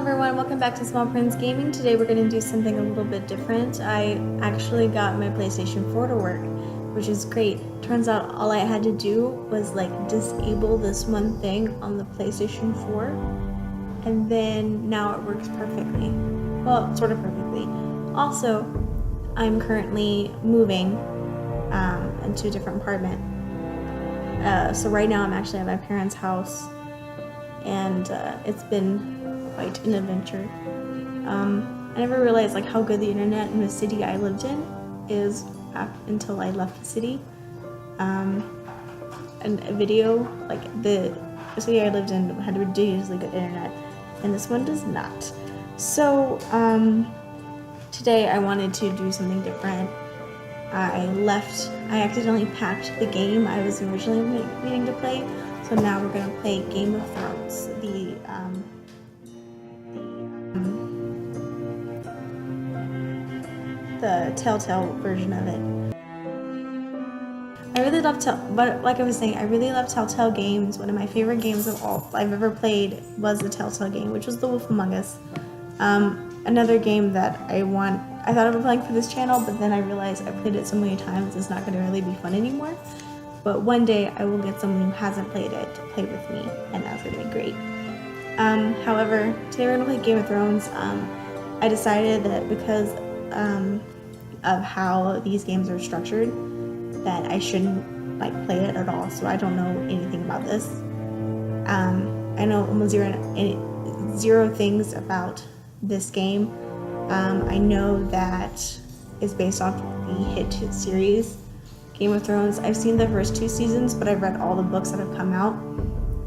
everyone, welcome back to Small Prince Gaming. Today we're going to do something a little bit different. I actually got my PlayStation 4 to work, which is great. Turns out all I had to do was disable this one thing on the PlayStation 4, and then now it works perfectly. Well, sort of perfectly. Also, I'm currently moving into a different apartment. So right now I'm actually at my parents' house, and it's been quite an adventure. I never realized how good the internet in the city I lived in is until I left the city. And a video, the city I lived in had ridiculously good internet, and this one does not. So today I wanted to do something different. I accidentally packed the game I was originally meaning to play, so now we're gonna play Game of Thrones, the Telltale version of it. I really love I really love Telltale games. One of my favorite games of all I've ever played was the Telltale game, which was The Wolf Among Us. Another game that I thought of playing for this channel, but then I realized I played it so many times it's not going to really be fun anymore. But one day I will get someone who hasn't played it to play with me, and that's going to be great. However, today we're going to play Game of Thrones. I decided that because of how these games are structured, that I shouldn't play it at all, so I don't know anything about this. I know almost zero things about this game. I know that it's based off the hit series Game of Thrones. I've seen the first 2 seasons, but I've read all the books that have come out,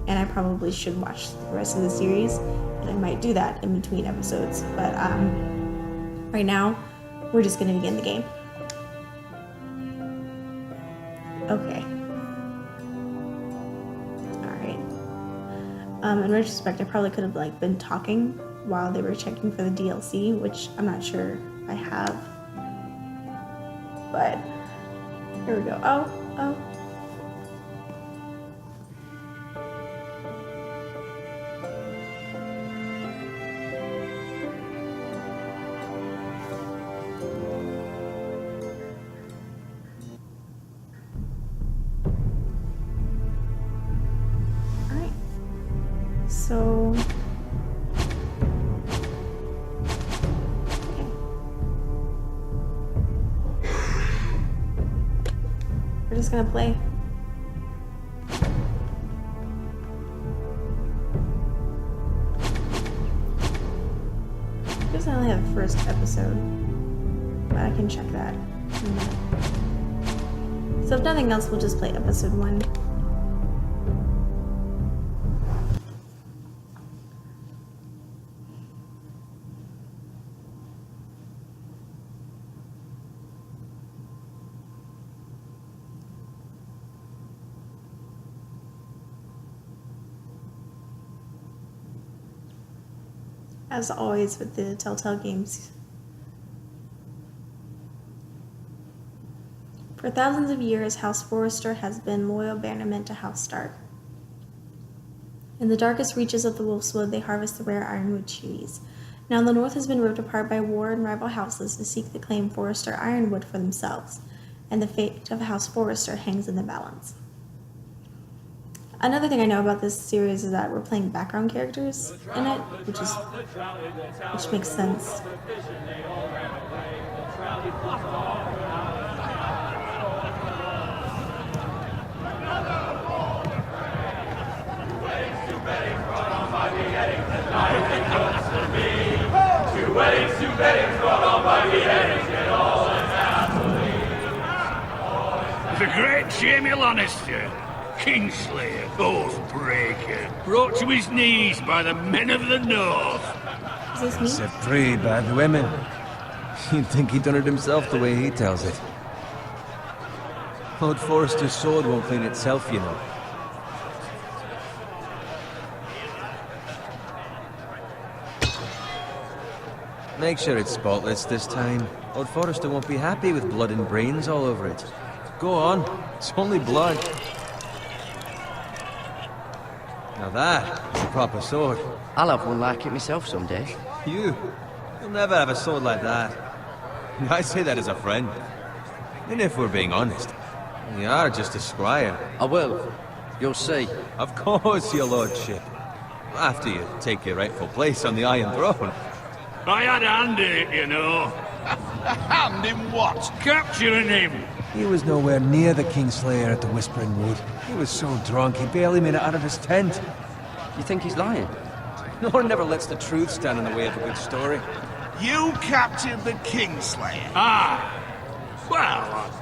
and I probably should watch the rest of the series, and I might do that in between episodes. But right now, we're just going to begin the game. Okay. Alright. In retrospect, I probably could have been talking while they were checking for the DLC, which I'm not sure I have. But here we go. Oh. Alright. So we're just gonna play. I guess I only have the first episode, but I can check that in a minute. So if nothing else, we'll just play episode 1. As always with the Telltale games. For thousands of years, House Forrester has been loyal bannermen to House Stark. In the darkest reaches of the Wolfswood, they harvest the rare ironwood trees. Now the North has been ripped apart by war and rival houses to seek the claim Forrester ironwood for themselves, and the fate of House Forrester hangs in the balance. Another thing I know about this series is that we're playing background characters in it, which makes sense. The great Jamie Lannister, Kingslayer, Oathbreaker, brought to his knees by the men of the North. Is this me? Set free by the women. You'd think he'd done it himself the way he tells it. Lord Forrester's sword won't clean itself, you know. Make sure it's spotless this time. Lord Forrester won't be happy with blood and brains all over it. Go on, it's only blood. Now that is a proper sword. I'll have one like it myself someday. You'll never have a sword like that. I say that as a friend. And if we're being honest, you are just a squire. I will. You'll see. Of course, your lordship. After you take your rightful place on the Iron Throne. I had a hand in it, you know. A hand in what? Capturing him. He was nowhere near the Kingslayer at the Whispering Wood. He was so drunk he barely made it out of his tent. You think he's lying? No one never lets the truth stand in the way of a good story. You captured the Kingslayer. Ah. Well,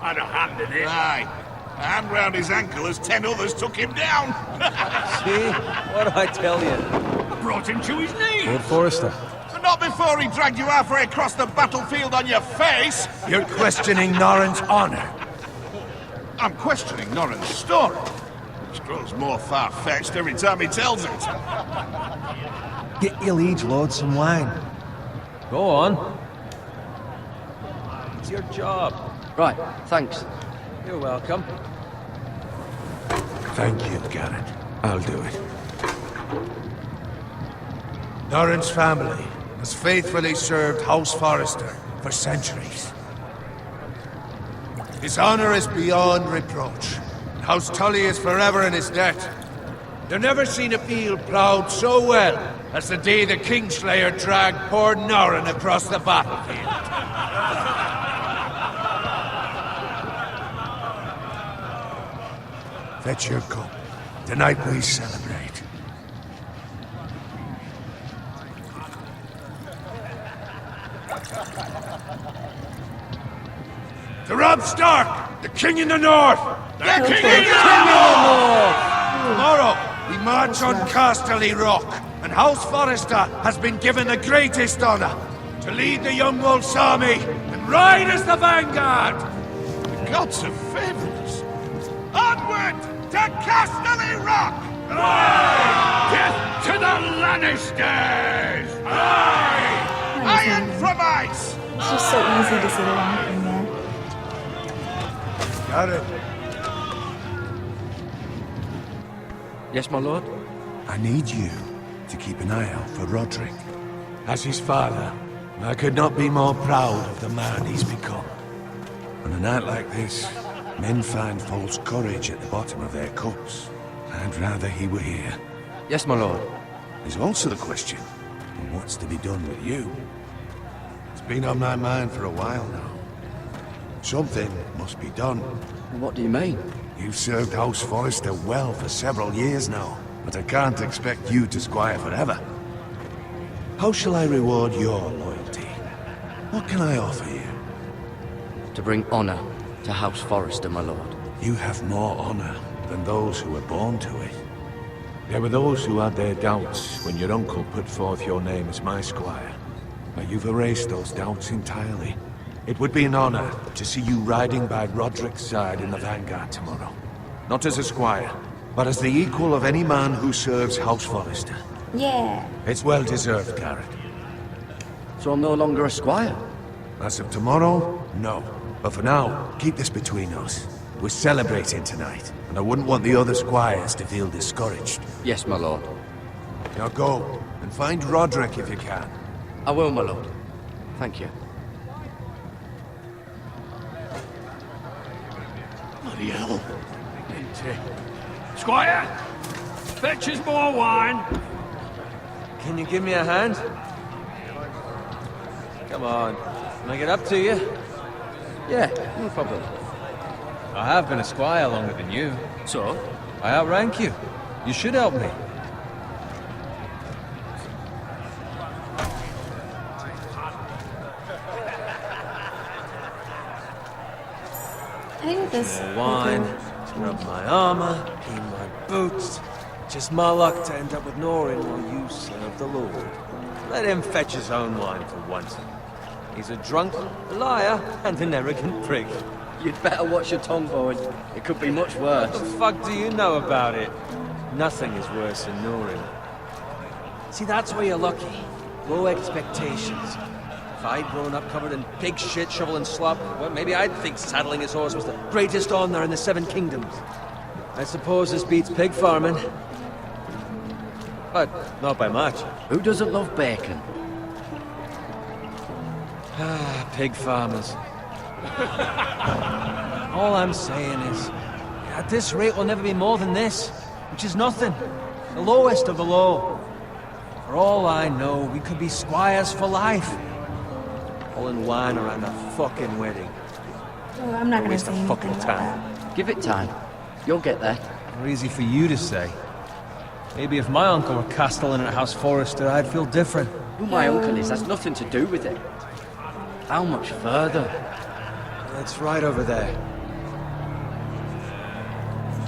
I had a hand in it. Aye. A hand round his ankle as 10 others took him down. See? What do I tell you? I brought him to his knees. Lord Forrester. Not before he dragged you halfway across the battlefield on your face. You're questioning Norrin's honor. I'm questioning Norrin's story, which grows more far-fetched every time he tells it. Get your liege lord some wine. Go on. It's your job. Right, thanks. You're welcome. Thank you, Garrett. I'll do it. Norrin's family has faithfully served House Forrester for centuries. His honor is beyond reproach. House Tully is forever in his debt. They've never seen a field plowed so well as the day the Kingslayer dragged poor Norrin across the battlefield. Fetch your cup. Tonight we celebrate. To Rob Stark, the King in the North! The King in the North! Tomorrow, we march on Casterly Rock, and House Forrester has been given the greatest honor to lead the young wolf's army and ride as the vanguard! The gods have favored us. Onward to Casterly Rock! Death to the Lannisters! Aye! Iron from ice! It's just so easy to see the wrong thing there. Got it. Yes, my lord? I need you to keep an eye out for Roderick. As his father, I could not be more proud of the man he's become. On a night like this, men find false courage at the bottom of their cups. I'd rather he were here. Yes, my lord. There's also the question of what's to be done with you. It's been on my mind for a while now. Something must be done. What do you mean? You've served House Forrester well for several years now, but I can't expect you to squire forever. How shall I reward your loyalty? What can I offer you? To bring honor to House Forrester, my lord. You have more honor than those who were born to it. There were those who had their doubts when your uncle put forth your name as my squire. But you've erased those doubts entirely. It would be an honor to see you riding by Roderick's side in the vanguard tomorrow. Not as a squire, but as the equal of any man who serves House Forrester. Yeah. It's well deserved, Garrett. So I'm no longer a squire? As of tomorrow, no. But for now, keep this between us. We're celebrating tonight, and I wouldn't want the other squires to feel discouraged. Yes, my lord. Now go, and find Roderick if you can. I will, my lord. Thank you. Bloody hell. Squire, fetch us more wine. Can you give me a hand? Come on. Can I get up to you? Yeah, no problem. I have been a squire longer than you. So? I outrank you. You should help me. I think this Wine, rub my armor, clean my boots. Just my luck to end up with Norrin while you serve the Lord. Let him fetch his own wine for once. He's a drunk, a liar, and an arrogant prick. You'd better watch your tongue, boy. It could be much worse. What the fuck do you know about it? Nothing is worse than Norrin. See, that's where you're lucky. Low expectations. If I'd grown up covered in pig shit, shovel and slop, well, maybe I'd think saddling his horse was the greatest honor in the Seven Kingdoms. I suppose this beats pig farming. but not by much. Who doesn't love bacon? Ah, pig farmers. All I'm saying is, at this rate we'll never be more than this, which is nothing. The lowest of the low. For all I know, we could be squires for life. Pulling wine around a fucking wedding. Oh, I'm not gonna Waste say of anything fucking about time. that. Give it time. You'll get there. More easy for you to say. Maybe if my uncle were castellan at House Forrester, I'd feel different. Who my uncle is has nothing to do with it. How much further? It's right over there.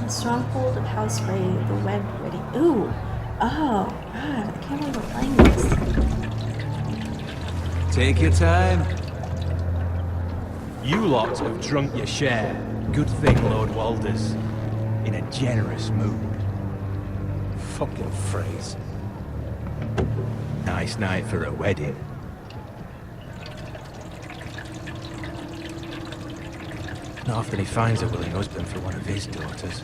The stronghold of House Grey, the wed wedding. Ooh. Oh, God. I can't believe we're playing this. Take your time. You lot have drunk your share. Good thing Lord Walder's in a generous mood. Fucking phrase. Nice night for a wedding. Not often he finds a willing husband for one of his daughters.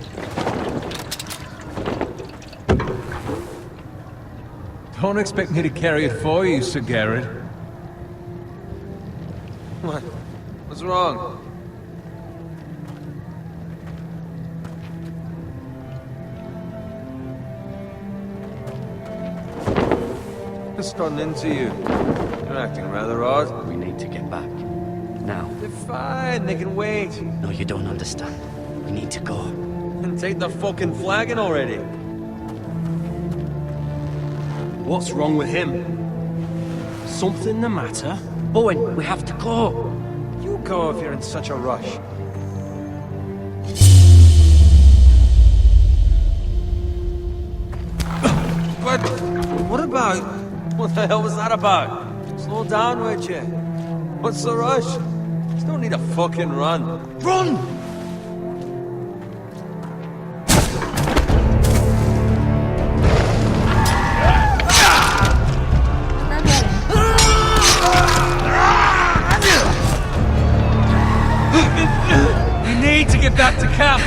Don't expect me to carry it for you, Sir Garrett. What? What's wrong? Just run into you. You're acting rather odd. We need to get back. Now. They're fine, they can wait. No, you don't understand. We need to go. And take the fucking flagon already. What's wrong with him? Something the matter? Bowen, we have to go. You go if you're in such a rush. But what about? What the hell was that about? Slow down, would you? What's the rush? Just don't need a fucking run. Run! We need to get back to camp.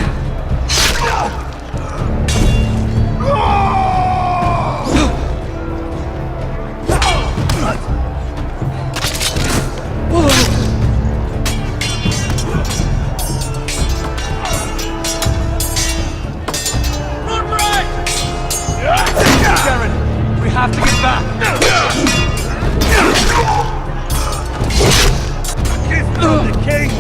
We have to get back! Give me the king!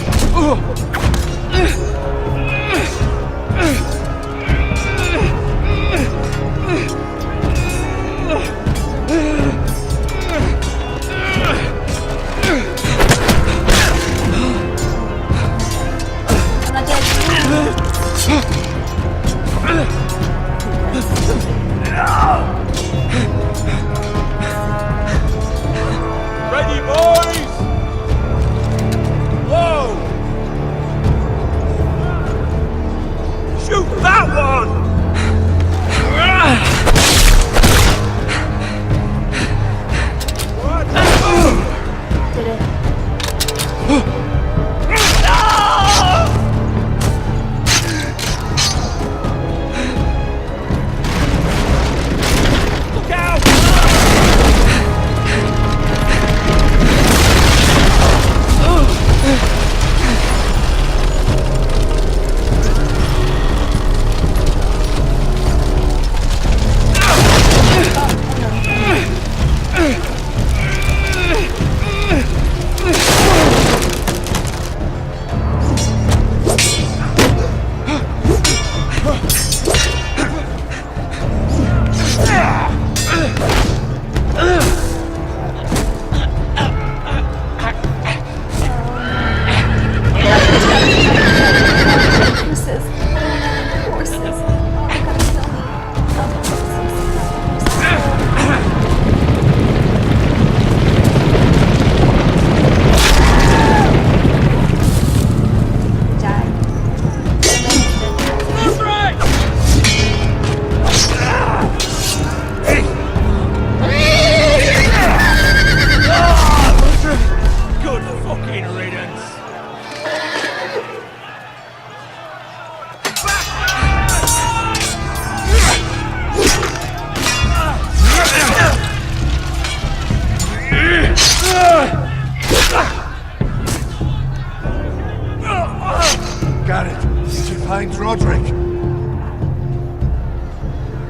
find Roderick?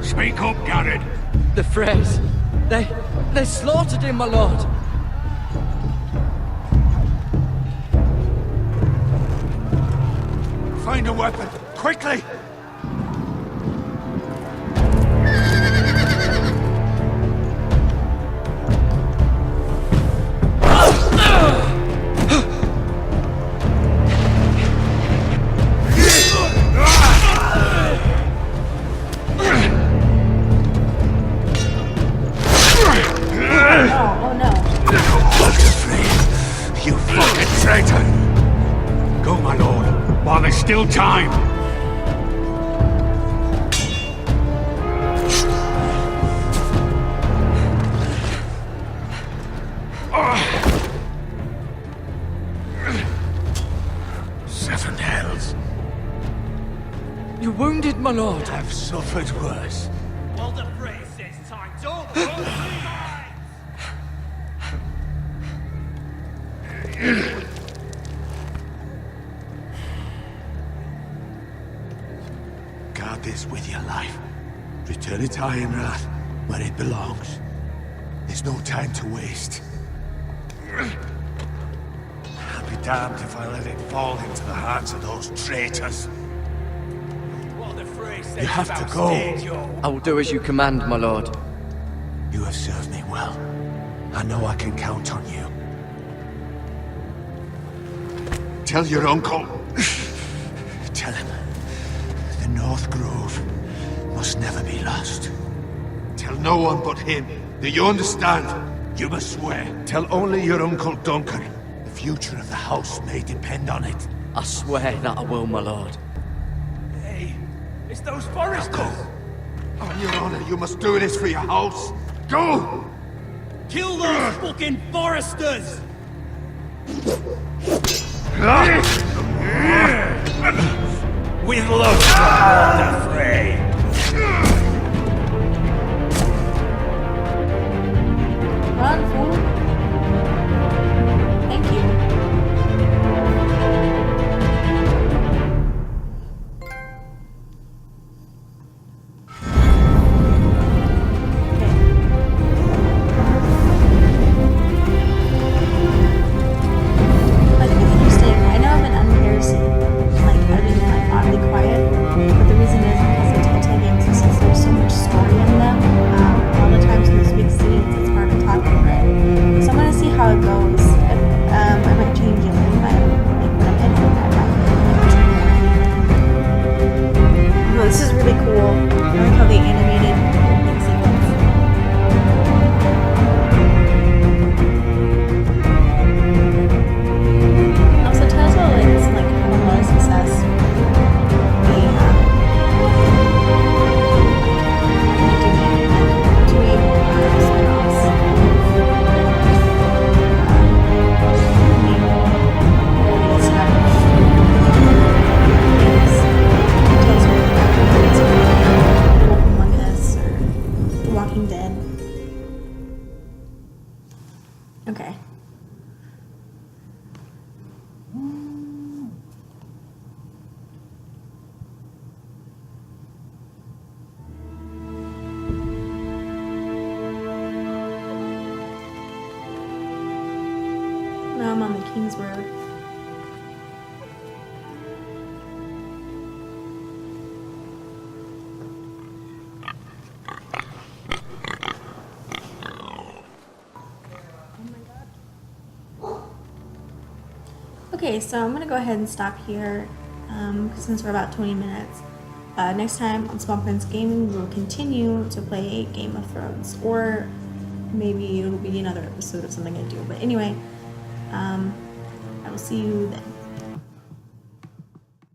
Speak up, Garrett. The Freys. They slaughtered him, my lord. Find a weapon, quickly! Oh no. You fucking traitor! Go, my lord, while there's still time. Seven hells. You're wounded, my lord. I've suffered worse. Well, the phrase says time's over. Guard this with your life. Return it to Ironrath, where it belongs. There's no time to waste. I'll be damned if I let it fall into the hands of those traitors. You have to go. I will do as you command, my lord. You have served me well. I know I can count on you. Tell your uncle. Tell him. The North Grove must never be lost. Tell no one but him. Do you understand? You must swear. Tell only your Uncle Duncan. The future of the house may depend on it. I swear that I will, my lord. Hey, it's those Now Forresters. go. On your honor, you must do this for your house. Go! Kill those fucking Forresters! With love from Lord Frey. Run, fool. Thank you. I think it's interesting. I know I've been unheresy, like I've been like oddly quiet, but the reason is because the Telltale games, since there's so much story in them, a lot of times in those big scenes, it's hard to talk over it. So I'm gonna see how it goes. I might change it if I like when I'm editing. I might change it. Oh, this is really cool. I like how they animated the opening sequence. Also, Telltale like has like had a lot of success. They doing spin-offs of main early stuff. Tales of The Wolf Among Us or The Walking Dead. Okay. Now I'm on the King's Road. Okay, so I'm gonna go ahead and stop here since we're about 20 minutes. Next time on Small Prince Gaming, we'll continue to play Game of Thrones, or maybe it'll be another episode of something I do. But anyway, I will see you then.